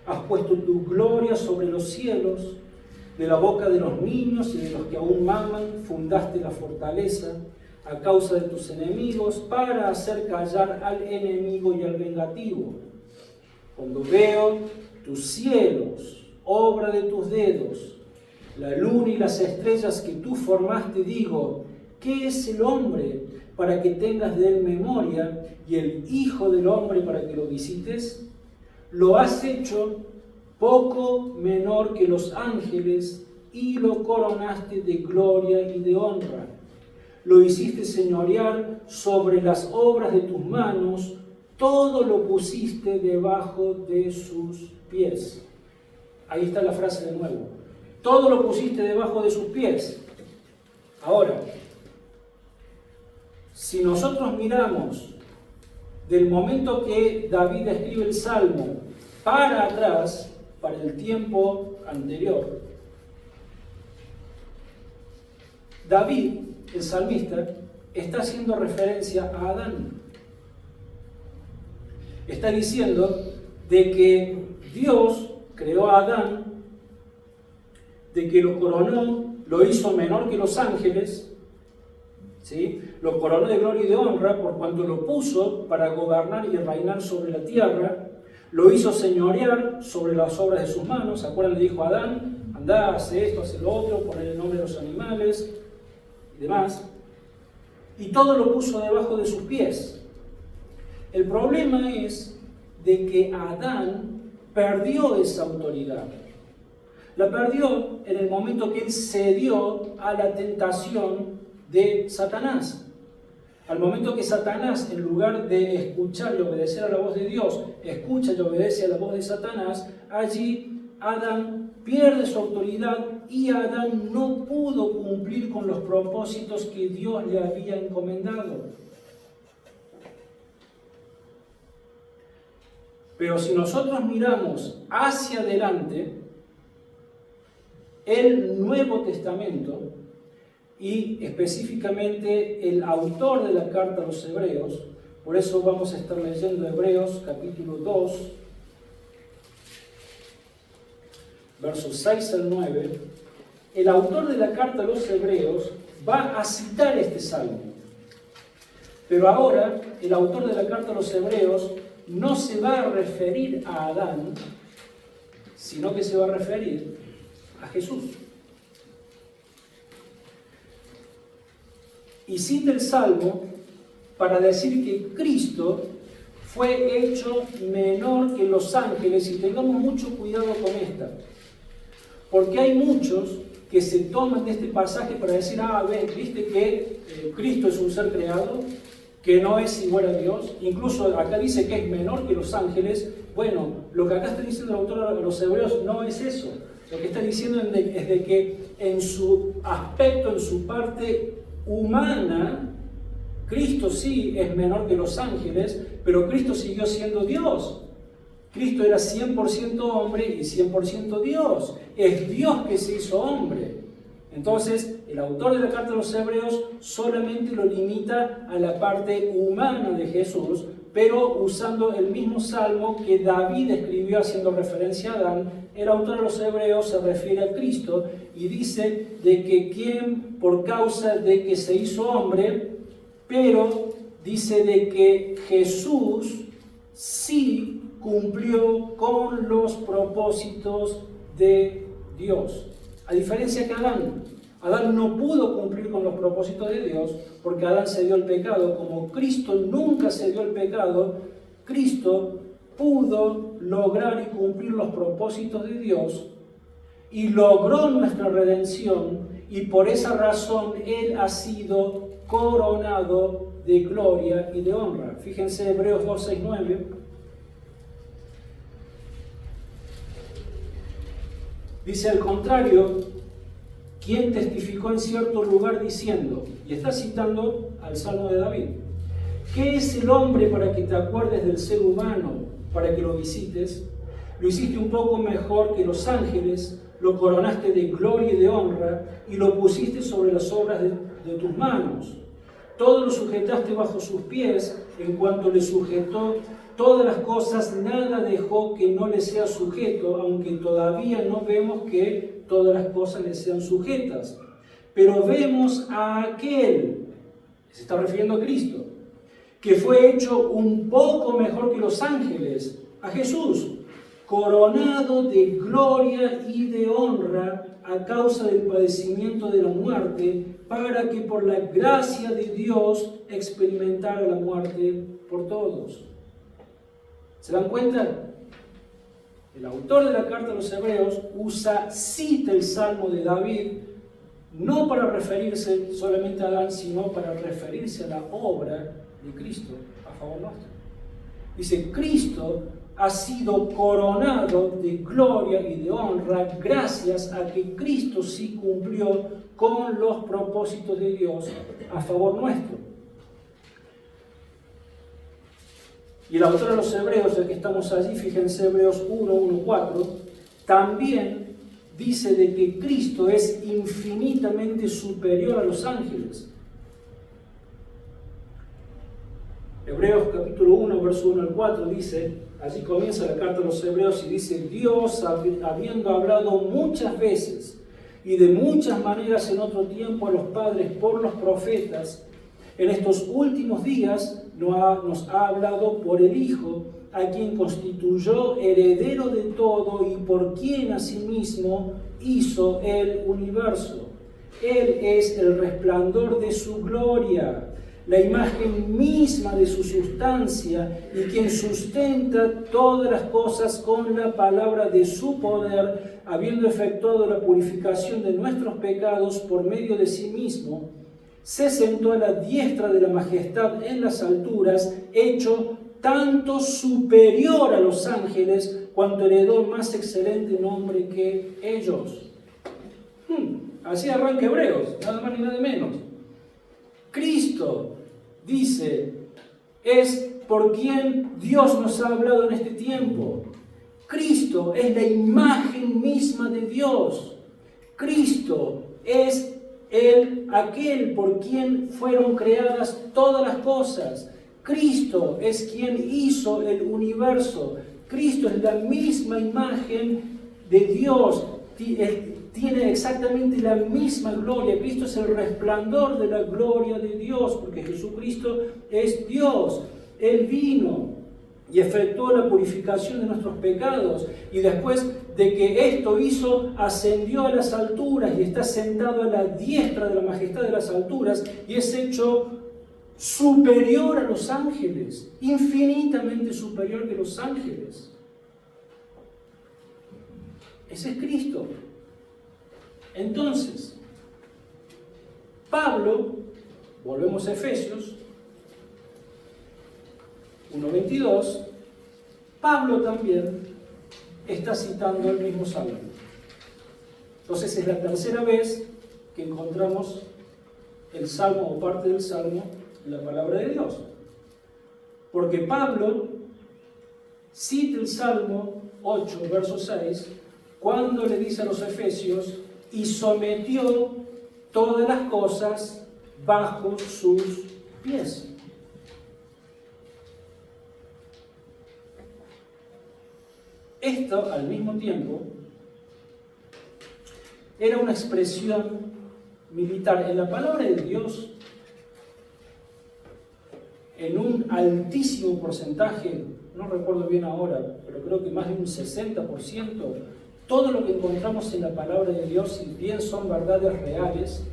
Has puesto tu gloria sobre los cielos, de la boca de los niños y de los que aún maman, fundaste la fortaleza a causa de tus enemigos, para hacer callar al enemigo y al vengativo. Cuando veo tus cielos, obra de tus dedos, la luna y las estrellas que tú formaste, digo, ¿qué es el hombre para que tengas de él memoria, y el hijo del hombre para que lo visites? Lo has hecho poco menor que los ángeles y lo coronaste de gloria y de honra. Lo hiciste señorear sobre las obras de tus manos, todo lo pusiste debajo de sus pies. Ahí está la frase de nuevo. Todo lo pusiste debajo de sus pies. Ahora, si nosotros miramos del momento que David escribe el Salmo para atrás, para el tiempo anterior, David, el salmista, está haciendo referencia a Adán. Está diciendo de que Dios creó a Adán, de que lo coronó, lo hizo menor que los ángeles, ¿sí? Lo coronó de gloria y de honra por cuanto lo puso para gobernar y reinar sobre la tierra, lo hizo señorear sobre las obras de sus manos. ¿Se acuerdan? Le dijo a Adán, andá, hace esto, hace lo otro, poner el nombre de los animales y demás, y todo lo puso debajo de sus pies. El problema es de que Adán perdió esa autoridad. La perdió en el momento que él cedió a la tentación de Satanás. Al momento que Satanás, en lugar de escuchar y obedecer a la voz de Dios, escucha y obedece a la voz de Satanás, allí Adán pierde su autoridad y Adán no pudo cumplir con los propósitos que Dios le había encomendado. Pero si nosotros miramos hacia adelante, el Nuevo Testamento, y específicamente el autor de la carta a los Hebreos, por eso vamos a estar leyendo Hebreos capítulo 2, versos 6 al 9, el autor de la carta a los Hebreos va a citar este salmo. Pero ahora el autor de la carta a los Hebreos no se va a referir a Adán, sino que se va a referir a Jesús. Y cita el Salmo para decir que Cristo fue hecho menor que los ángeles, y tengamos mucho cuidado con esta, porque hay muchos que se toman de este pasaje para decir, viste que Cristo es un ser creado, que no es igual a Dios, incluso acá dice que es menor que los ángeles. Bueno, lo que acá está diciendo el autor de los Hebreos no es eso. Lo que está diciendo es de que en su aspecto, en su parte humana, Cristo sí es menor que los ángeles, pero Cristo siguió siendo Dios. Cristo era 100% hombre y 100% Dios. Es Dios que se hizo hombre. Entonces, el autor de la carta de los Hebreos solamente lo limita a la parte humana de Jesús, pero usando el mismo salmo que David escribió haciendo referencia a Adán. El autor de los Hebreos se refiere a Cristo y dice de que quien, por causa de que se hizo hombre, pero dice de que Jesús sí cumplió con los propósitos de Dios. A diferencia que Adán. Adán no pudo cumplir con los propósitos de Dios porque Adán se dio el pecado. Como Cristo nunca se dio el pecado, Cristo pudo lograr y cumplir los propósitos de Dios y logró nuestra redención, y por esa razón Él ha sido coronado de gloria y de honra. Fíjense Hebreos 2, 6, 9. Dice al contrario, quien testificó en cierto lugar diciendo, y está citando al Salmo de David, ¿qué es el hombre para que te acuerdes del ser humano, para que lo visites? Lo hiciste un poco mejor que los ángeles, lo coronaste de gloria y de honra, y lo pusiste sobre las obras de tus manos. Todo lo sujetaste bajo sus pies, en cuanto le sujetó todas las cosas, nada dejó que no le sea sujeto, aunque todavía no vemos que todas las cosas le sean sujetas. Pero vemos a aquel, se está refiriendo a Cristo, que fue hecho un poco mejor que los ángeles, a Jesús, coronado de gloria y de honra a causa del padecimiento de la muerte, para que por la gracia de Dios experimentara la muerte por todos. ¿Se dan cuenta? El autor de la carta a los Hebreos cita el Salmo de David, no para referirse solamente a Adán, sino para referirse a la obra de Cristo a favor nuestro. Dice, Cristo ha sido coronado de gloria y de honra gracias a que Cristo sí cumplió con los propósitos de Dios a favor nuestro. Y el autor de los Hebreos, ya que estamos allí, fíjense Hebreos 1, 1, 4, también dice de que Cristo es infinitamente superior a los ángeles. Hebreos capítulo 1, verso 1 al 4 dice, allí comienza la carta a los Hebreos y dice, Dios, habiendo hablado muchas veces y de muchas maneras en otro tiempo a los padres por los profetas, en estos últimos días nos ha hablado por el Hijo, a quien constituyó heredero de todo y por quien asimismo hizo el universo. Él es el resplandor de su gloria, la imagen misma de su sustancia, y quien sustenta todas las cosas con la palabra de su poder, habiendo efectuado la purificación de nuestros pecados por medio de sí mismo, se sentó a la diestra de la majestad en las alturas, hecho tanto superior a los ángeles, cuanto heredó más excelente nombre que ellos. Así arranca Hebreos, nada más ni nada menos. Cristo, dice, es por quien Dios nos ha hablado en este tiempo. Cristo es la imagen misma de Dios. Cristo es aquel por quien fueron creadas todas las cosas. Cristo es quien hizo el universo. Cristo es la misma imagen de Dios. Tiene exactamente la misma gloria. Cristo es el resplandor de la gloria de Dios, porque Jesucristo es Dios. Él vino y efectuó la purificación de nuestros pecados, y después de que esto hizo, ascendió a las alturas y está sentado a la diestra de la majestad de las alturas, y es hecho superior a los ángeles, infinitamente superior que los ángeles. Ese es Cristo. Entonces, Pablo, volvemos a Efesios 1:22, Pablo también está citando el mismo Salmo. Entonces es la tercera vez que encontramos el Salmo o parte del Salmo en la palabra de Dios. Porque Pablo cita el Salmo 8, verso 6, cuando le dice a los efesios, y sometió todas las cosas bajo sus pies. Esto, al mismo tiempo, era una expresión militar. En la palabra de Dios, en un altísimo porcentaje, no recuerdo bien ahora, pero creo que más de un 60%, todo lo que encontramos en la palabra de Dios, si bien son verdades reales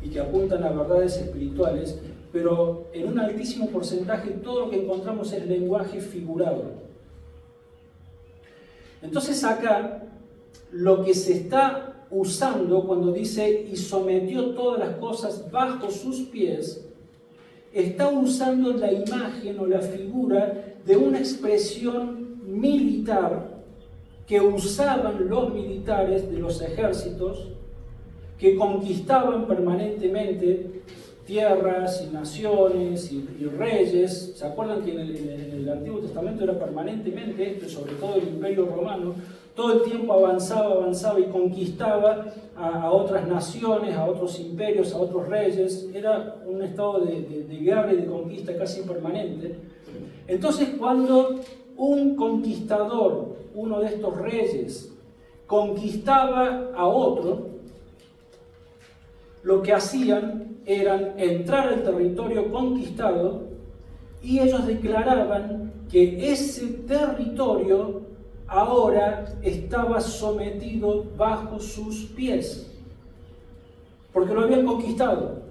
y que apuntan a verdades espirituales, pero en un altísimo porcentaje todo lo que encontramos es lenguaje figurado. Entonces acá lo que se está usando cuando dice y sometió todas las cosas bajo sus pies, está usando la imagen o la figura de una expresión militar que usaban los militares de los ejércitos, que conquistaban permanentemente tierras y naciones y reyes. ¿Se acuerdan que en el Antiguo Testamento era permanentemente esto, sobre todo el Imperio Romano? Todo el tiempo avanzaba y conquistaba a otras naciones, a otros imperios, a otros reyes. Era un estado de guerra y de conquista casi permanente. Entonces, cuando un conquistador, uno de estos reyes, conquistaba a otro, lo que hacían era entrar al territorio conquistado y ellos declaraban que ese territorio ahora estaba sometido bajo sus pies, porque lo habían conquistado.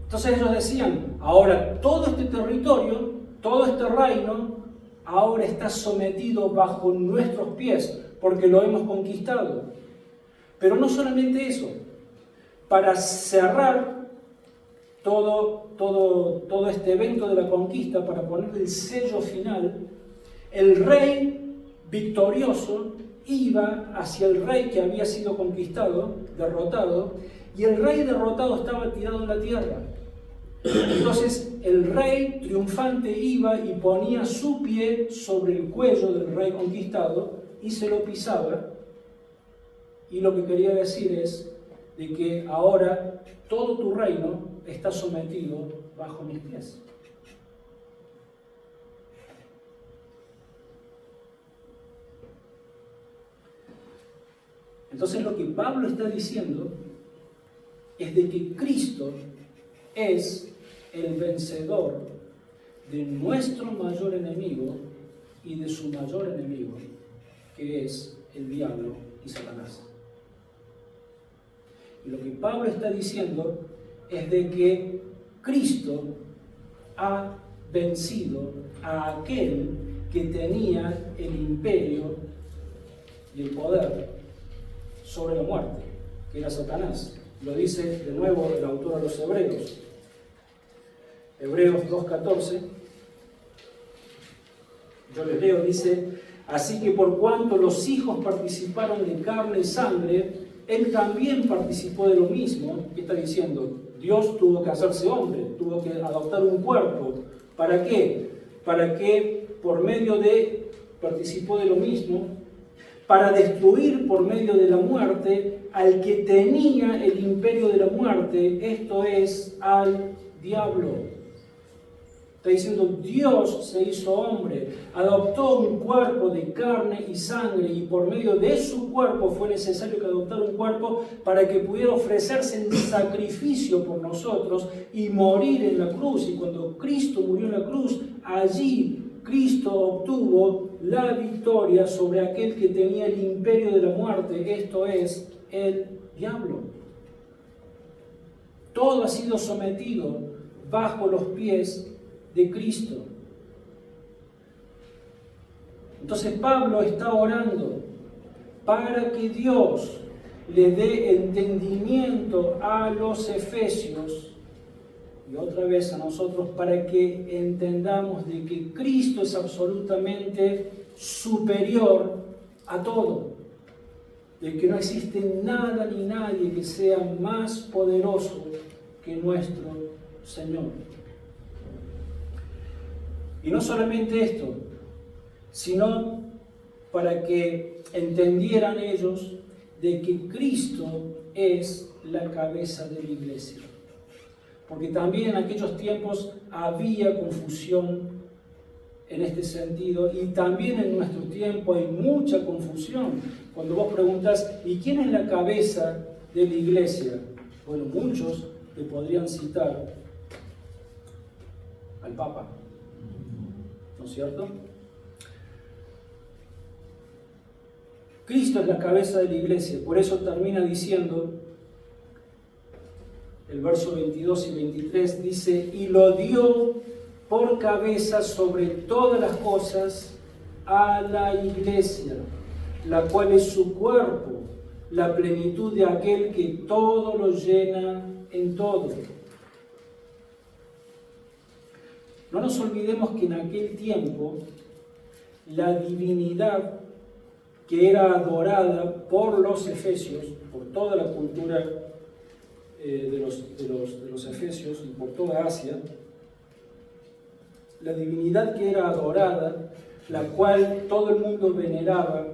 Entonces ellos decían, ahora todo este territorio, todo este reino, ahora está sometido bajo nuestros pies, porque lo hemos conquistado. Pero no solamente eso, para cerrar todo este evento de la conquista, para poner el sello final, el rey victorioso iba hacia el rey que había sido conquistado, derrotado, y el rey derrotado estaba tirado en la tierra. Entonces el rey triunfante iba y ponía su pie sobre el cuello del rey conquistado y se lo pisaba, y lo que quería decir es de que ahora todo tu reino está sometido bajo mis pies. Entonces lo que Pablo está diciendo es de que Cristo es el vencedor de nuestro mayor enemigo y de su mayor enemigo, que es el diablo y Satanás. Y lo que Pablo está diciendo es de que Cristo ha vencido a aquel que tenía el imperio y el poder sobre la muerte, que era Satanás. Lo dice de nuevo el autor a los Hebreos. Hebreos 2:14. Yo les leo, dice: así que por cuanto los hijos participaron de carne y sangre, él también participó de lo mismo. ¿Qué está diciendo? Dios tuvo que hacerse hombre, tuvo que adoptar un cuerpo. ¿Para qué? Para que por medio de, participó de lo mismo, para destruir por medio de la muerte al que tenía el imperio de la muerte, esto es, al diablo. Está diciendo, Dios se hizo hombre, adoptó un cuerpo de carne y sangre, y por medio de su cuerpo fue necesario que adoptara un cuerpo para que pudiera ofrecerse en sacrificio por nosotros y morir en la cruz. Y cuando Cristo murió en la cruz, allí Cristo obtuvo la victoria sobre aquel que tenía el imperio de la muerte, esto es, el diablo. Todo ha sido sometido bajo los pies de Cristo. Entonces Pablo está orando para que Dios le dé entendimiento a los efesios y otra vez a nosotros para que entendamos de que Cristo es absolutamente superior a todo, de que no existe nada ni nadie que sea más poderoso que nuestro Señor. Y no solamente esto, sino para que entendieran ellos de que Cristo es la cabeza de la iglesia. Porque también en aquellos tiempos había confusión en este sentido, y también en nuestro tiempo hay mucha confusión. Cuando vos preguntas, ¿y quién es la cabeza de la iglesia? Bueno, muchos te podrían citar al Papa, ¿no es cierto? Cristo es la cabeza de la iglesia, por eso termina diciendo, el verso 22 y 23 dice, y lo dio por cabeza sobre todas las cosas a la iglesia, la cual es su cuerpo, la plenitud de aquel que todo lo llena en todo. No nos olvidemos que en aquel tiempo la divinidad que era adorada por los efesios, por toda la cultura de los efesios y por toda Asia, la divinidad que era adorada, la cual todo el mundo veneraba,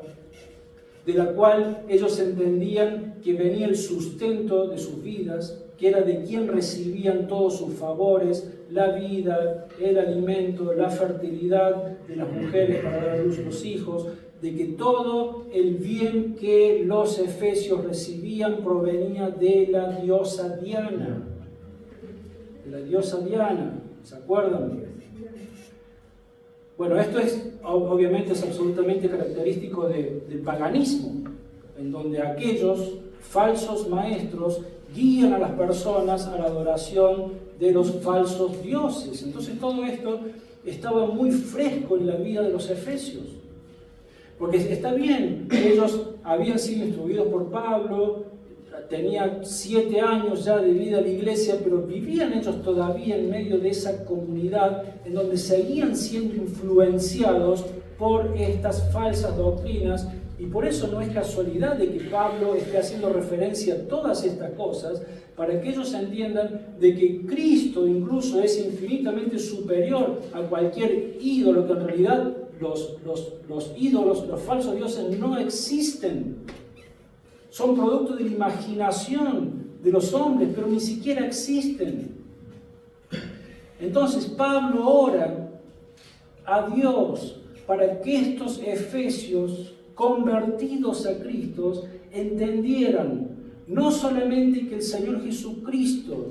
de la cual ellos entendían que venía el sustento de sus vidas, que era de quien recibían todos sus favores, la vida, el alimento, la fertilidad de las mujeres para dar a luz los hijos, de que todo el bien que los efesios recibían provenía de la diosa Diana. De la diosa Diana, ¿se acuerdan? Bueno, esto obviamente es absolutamente característico del paganismo, en donde aquellos falsos maestros guían a las personas a la adoración de los falsos dioses. Entonces todo esto estaba muy fresco en la vida de los efesios. Porque está bien, ellos habían sido instruidos por Pablo, tenían 7 años ya de vida en la iglesia, pero vivían ellos todavía en medio de esa comunidad en donde seguían siendo influenciados por estas falsas doctrinas, y por eso no es casualidad de que Pablo esté haciendo referencia a todas estas cosas, para que ellos entiendan de que Cristo incluso es infinitamente superior a cualquier ídolo, que en realidad los ídolos, los falsos dioses no existen. Son producto de la imaginación de los hombres, pero ni siquiera existen. Entonces Pablo ora a Dios para que estos efesios convertidos a Cristo entendieran no solamente que el Señor Jesucristo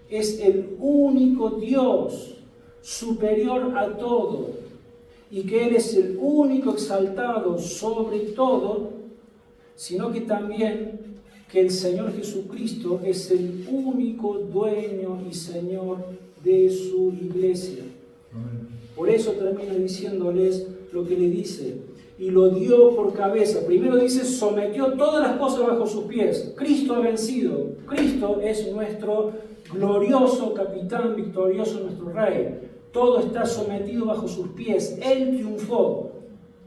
es el único Dios superior a todo y que Él es el único exaltado sobre todo, sino que también que el Señor Jesucristo es el único dueño y Señor de su iglesia. Por eso termina diciéndoles lo que le dice, y lo dio por cabeza. Primero dice, sometió todas las cosas bajo sus pies. Cristo ha vencido. Cristo es nuestro glorioso capitán, victorioso, nuestro rey. Todo está sometido bajo sus pies. Él triunfó.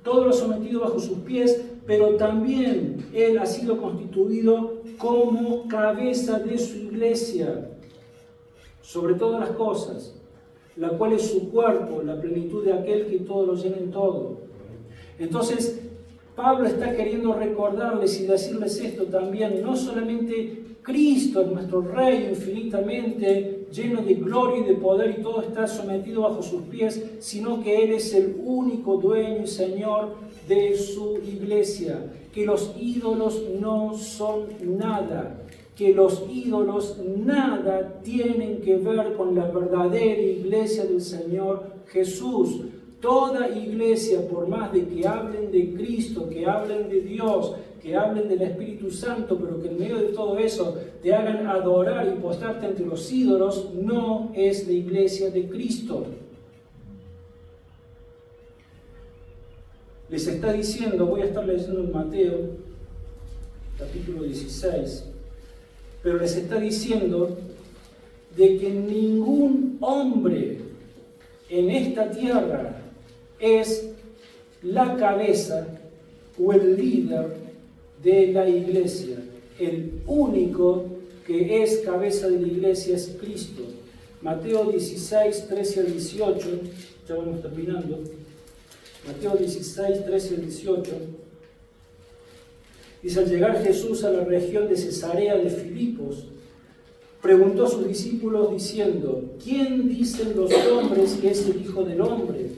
Todo lo sometido bajo sus pies, pero también Él ha sido constituido como cabeza de su iglesia, sobre todas las cosas, la cual es su cuerpo, la plenitud de aquel que todo lo llena en todo. Entonces, Pablo está queriendo recordarles y decirles esto también, no solamente Cristo es nuestro Rey infinitamente lleno de gloria y de poder y todo está sometido bajo sus pies, sino que Él es el único dueño y Señor de su iglesia, que los ídolos no son nada, que los ídolos nada tienen que ver con la verdadera iglesia del Señor Jesús. Toda iglesia, por más de que hablen de Cristo, que hablen de Dios, que hablen del Espíritu Santo, pero que en medio de todo eso te hagan adorar y postrarte ante los ídolos, no es la iglesia de Cristo. Les está diciendo, voy a estar leyendo en Mateo, capítulo 16, pero les está diciendo de que ningún hombre en esta tierra es la cabeza o el líder de la iglesia. El único que es cabeza de la iglesia es Cristo. Mateo 16, 13 al 18, ya vamos terminando. Mateo 16, 13 al 18. Dice, al llegar Jesús a la región de Cesarea de Filipos, preguntó a sus discípulos diciendo, ¿quién dicen los hombres que es el Hijo del Hombre?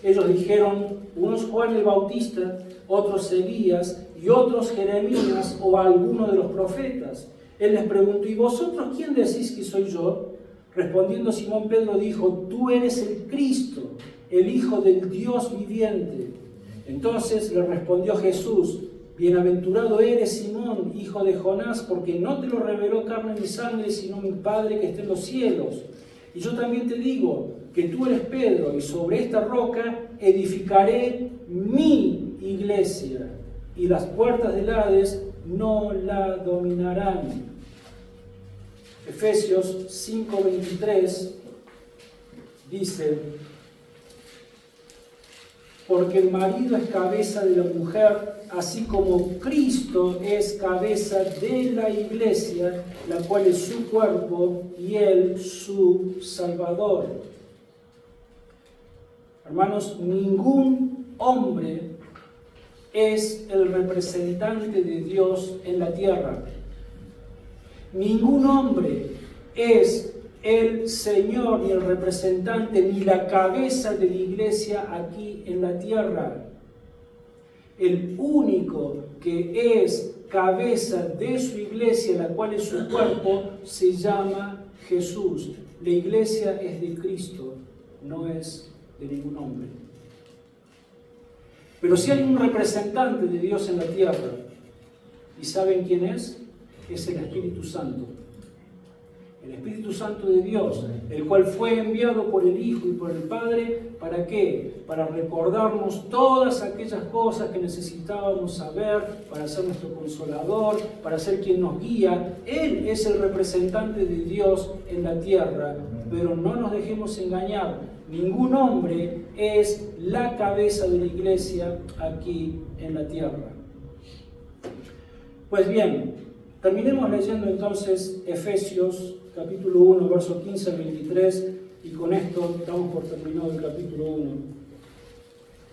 Ellos dijeron, unos Juan el Bautista, otros Elías y otros Jeremías o alguno de los profetas. Él les preguntó, ¿y vosotros quién decís que soy yo? Respondiendo Simón Pedro dijo, tú eres el Cristo, el Hijo del Dios viviente. Entonces le respondió Jesús, Bienaventurado eres, Simón, hijo de Jonás, porque no te lo reveló carne ni sangre, sino mi Padre que está en los cielos. Y yo también te digo que tú eres Pedro, y sobre esta roca edificaré mi iglesia, y las puertas del Hades no la dominarán. Efesios 5:23 dice: porque el marido es cabeza de la mujer, así como Cristo es cabeza de la iglesia, la cual es su cuerpo y él su Salvador. Hermanos, ningún hombre es el representante de Dios en la tierra. Ningún hombre es el Señor, ni el representante, ni la cabeza de la iglesia aquí en la tierra. El único que es cabeza de su iglesia, la cual es su cuerpo, se llama Jesús. La iglesia es de Cristo, no es de ningún hombre. Pero si hay un representante de Dios en la tierra, ¿y saben quién es? Es el Espíritu Santo. El Espíritu Santo de Dios, el cual fue enviado por el Hijo y por el Padre, ¿para qué? Para recordarnos todas aquellas cosas que necesitábamos saber, para ser nuestro consolador, para ser quien nos guía. Él es el representante de Dios en la tierra, pero no nos dejemos engañar. Ningún hombre es la cabeza de la iglesia aquí en la tierra. Pues bien, terminemos leyendo entonces Efesios capítulo 1, versos 15 al 23, y con esto damos por terminado el capítulo 1,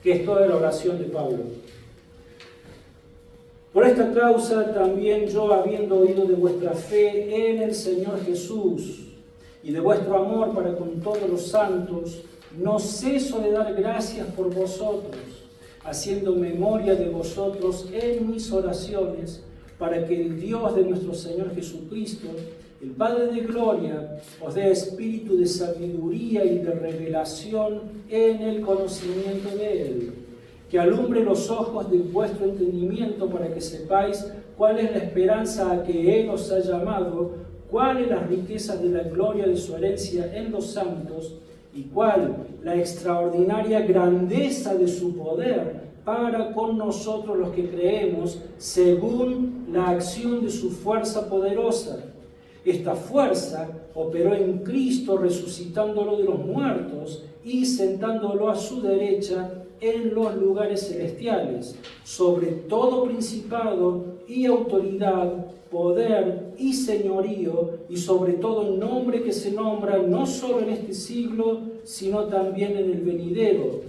que es toda la oración de Pablo. Por esta causa también yo, habiendo oído de vuestra fe en el Señor Jesús y de vuestro amor para con todos los santos, no ceso de dar gracias por vosotros, haciendo memoria de vosotros en mis oraciones, para que el Dios de nuestro Señor Jesucristo, el Padre de gloria, os dé espíritu de sabiduría y de revelación en el conocimiento de Él, que alumbre los ojos de vuestro entendimiento para que sepáis cuál es la esperanza a que Él os ha llamado, cuáles las riquezas de la gloria de su herencia en los santos, y cuál la extraordinaria grandeza de su poder para con nosotros los que creemos, según la acción de su fuerza poderosa. Esta fuerza operó en Cristo, resucitándolo de los muertos y sentándolo a su derecha en los lugares celestiales, sobre todo principado y autoridad, poder y señorío, y sobre todo nombre que se nombra no solo en este siglo, sino también en el venidero.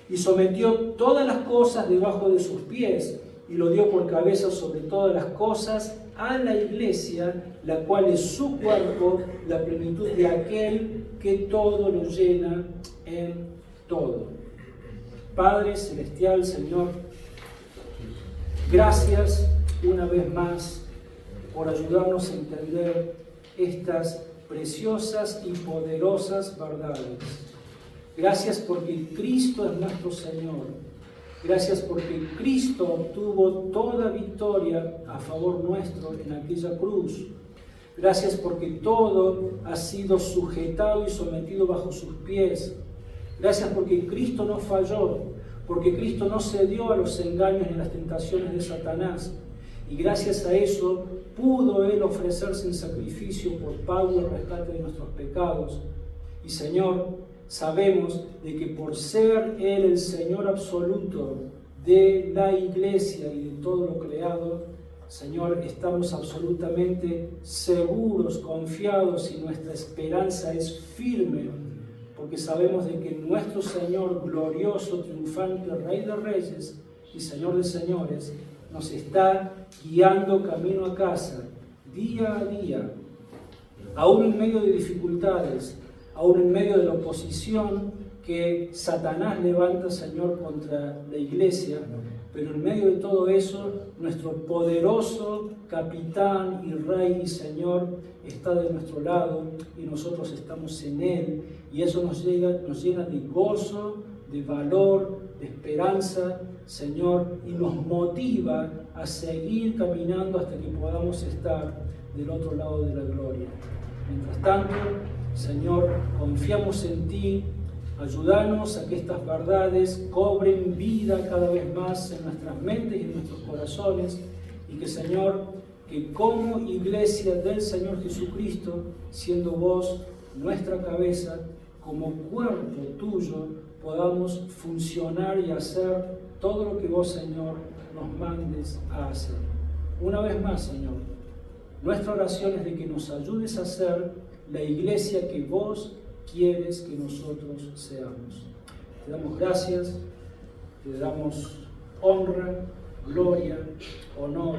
Y sometió todas las cosas debajo de sus pies, y lo dio por cabeza sobre todas las cosas a la iglesia, la cual es su cuerpo, la plenitud de aquel que todo lo llena en todo. Padre celestial, Señor, gracias una vez más por ayudarnos a entender estas preciosas y poderosas verdades. Gracias porque Cristo es nuestro Señor. Gracias porque Cristo obtuvo toda victoria a favor nuestro en aquella cruz. Gracias porque todo ha sido sujetado y sometido bajo sus pies. Gracias porque Cristo no falló, porque Cristo no cedió a los engaños ni a las tentaciones de Satanás. Y gracias a eso pudo Él ofrecerse en sacrificio por pago el rescate de nuestros pecados. Y Señor, sabemos de que por ser Él el Señor absoluto de la iglesia y de todo lo creado, Señor, estamos absolutamente seguros, confiados, y nuestra esperanza es firme, porque sabemos de que nuestro Señor glorioso, triunfante, Rey de Reyes y Señor de Señores, nos está guiando camino a casa, día a día, aún en medio de dificultades, aún en medio de la oposición que Satanás levanta, Señor, contra la iglesia, pero en medio de todo eso, nuestro poderoso capitán y Rey y Señor está de nuestro lado y nosotros estamos en Él, y eso nos llena de gozo, de valor, de esperanza, Señor, y nos motiva a seguir caminando hasta que podamos estar del otro lado de la gloria. Mientras tanto, Señor, confiamos en ti, ayúdanos a que estas verdades cobren vida cada vez más en nuestras mentes y en nuestros corazones, y que, Señor, que como iglesia del Señor Jesucristo, siendo vos nuestra cabeza, como cuerpo tuyo, podamos funcionar y hacer todo lo que vos, Señor, nos mandes a hacer. Una vez más, Señor, nuestra oración es de que nos ayudes a ser la iglesia que vos quieres que nosotros seamos. Te damos gracias, te damos honra, gloria, honor,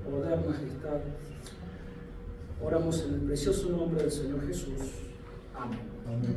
poder, majestad. Oramos en el precioso nombre del Señor Jesús. Amén. Amén.